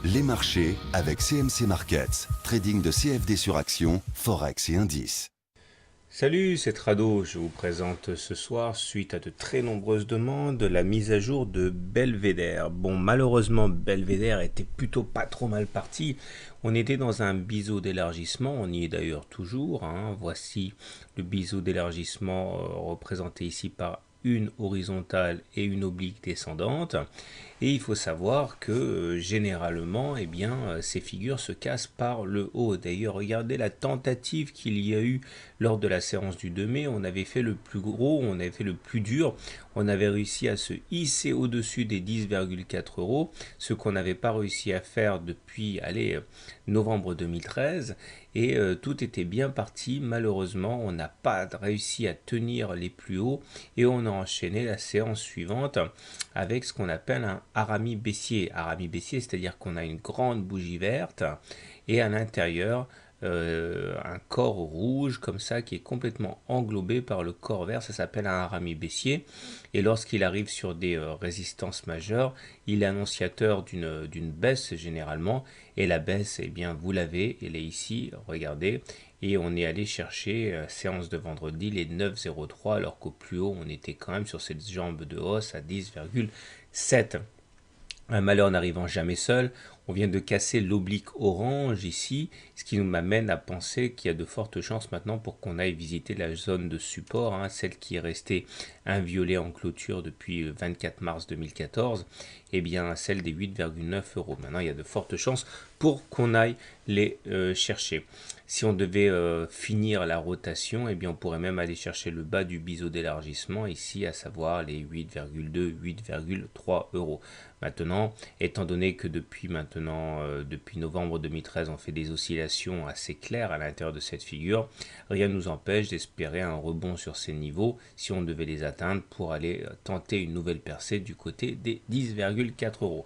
Les marchés avec CMC Markets, trading de CFD sur action, Forex et indices. Salut, c'est Trado. Je vous présente ce soir, suite à de très nombreuses demandes, la mise à jour de Belvédère. Bon, malheureusement, Belvédère était plutôt pas trop mal parti. On était dans un biseau d'élargissement, on y est d'ailleurs toujours, hein. Voici le biseau d'élargissement représenté ici par une horizontale et une oblique descendante. Et il faut savoir que généralement, eh bien, ces figures se cassent par le haut. D'ailleurs, regardez la tentative qu'il y a eu lors de la séance du 2 mai. On avait fait le plus gros, on avait fait le plus dur. On avait réussi à se hisser au-dessus des 10,4 euros, ce qu'on n'avait pas réussi à faire depuis, novembre 2013. Et tout était bien parti. Malheureusement, on n'a pas réussi à tenir les plus hauts et on a enchaîné la séance suivante avec ce qu'on appelle un harami baissier. Harami baissier, c'est-à-dire qu'on a une grande bougie verte et à l'intérieur un corps rouge comme ça qui est complètement englobé par le corps vert. Ça s'appelle un harami baissier. Et lorsqu'il arrive sur des résistances majeures, il est annonciateur d'une baisse généralement. Et la baisse, eh bien, vous l'avez, elle est ici, regardez. Et on est allé chercher, séance de vendredi, les 9,03, alors qu'au plus haut, on était quand même sur cette jambe de hausse à 10,7. Un malheur n'arrivant jamais seul, on vient de casser l'oblique orange ici, ce qui nous m'amène à penser qu'il y a de fortes chances maintenant pour qu'on aille visiter la zone de support, hein, celle qui est restée inviolée en clôture depuis le 24 mars 2014, et bien celle des 8,9 euros. Maintenant, il y a de fortes chances pour qu'on aille les chercher. Si on devait finir la rotation, eh bien on pourrait même aller chercher le bas du biseau d'élargissement ici, à savoir les 8,2, 8,3 euros. Maintenant, étant donné que depuis novembre 2013, on fait des oscillations assez claires à l'intérieur de cette figure, rien ne nous empêche d'espérer un rebond sur ces niveaux si on devait les atteindre pour aller tenter une nouvelle percée du côté des 10,4 euros.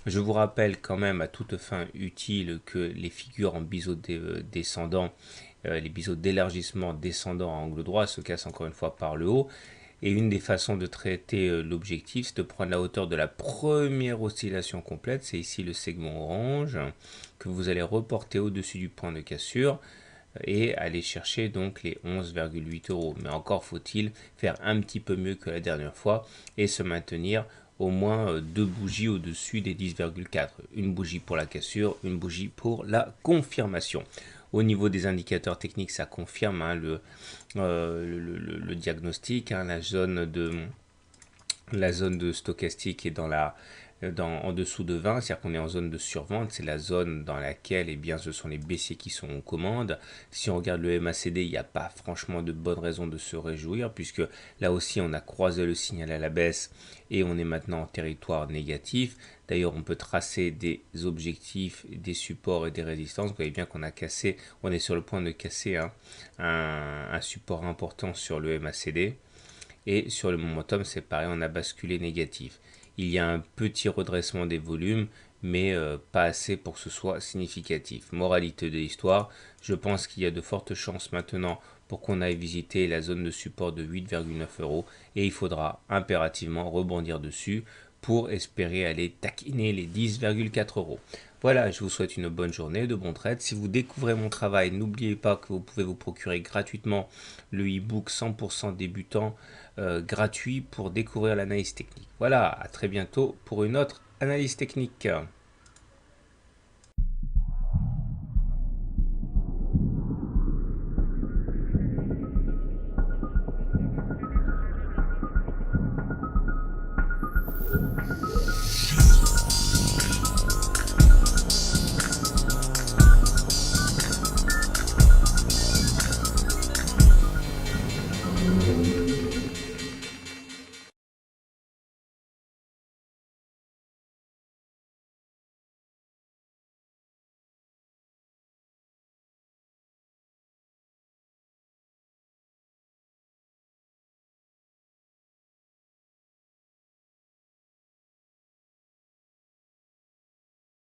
Je vous rappelle quand même à toute fin utile que les figures en biseau descendant, les biseaux d'élargissement descendant à angle droit se cassent encore une fois par le haut. Et une des façons de traiter l'objectif, c'est de prendre la hauteur de la première oscillation complète. C'est ici le segment orange que vous allez reporter au-dessus du point de cassure et aller chercher donc les 11,8 euros. Mais encore faut-il faire un petit peu mieux que la dernière fois et se maintenir au moins deux bougies au-dessus des 10,4. Une bougie pour la cassure, une bougie pour la confirmation. Au niveau des indicateurs techniques, ça confirme, hein, le diagnostic, hein, la zone de stochastique est en dessous de 20, c'est-à-dire qu'on est en zone de survente, c'est la zone dans laquelle eh bien, ce sont les baissiers qui sont aux commandes. Si on regarde le MACD, il n'y a pas franchement de bonnes raisons de se réjouir, puisque là aussi on a croisé le signal à la baisse et on est maintenant en territoire négatif. D'ailleurs, on peut tracer des objectifs, des supports et des résistances. Vous voyez bien qu'on on est sur le point de casser un support important sur le MACD. Et sur le momentum, c'est pareil, on a basculé négatif. Il y a un petit redressement des volumes, mais pas assez pour que ce soit significatif. Moralité de l'histoire, je pense qu'il y a de fortes chances maintenant pour qu'on aille visiter la zone de support de 8,9 euros et il faudra impérativement rebondir dessus pour espérer aller taquiner les 10,4 euros. Voilà, je vous souhaite une bonne journée, de bons trades. Si vous découvrez mon travail, n'oubliez pas que vous pouvez vous procurer gratuitement le e-book 100% débutant gratuit pour découvrir l'analyse technique. Voilà, à très bientôt pour une autre analyse technique.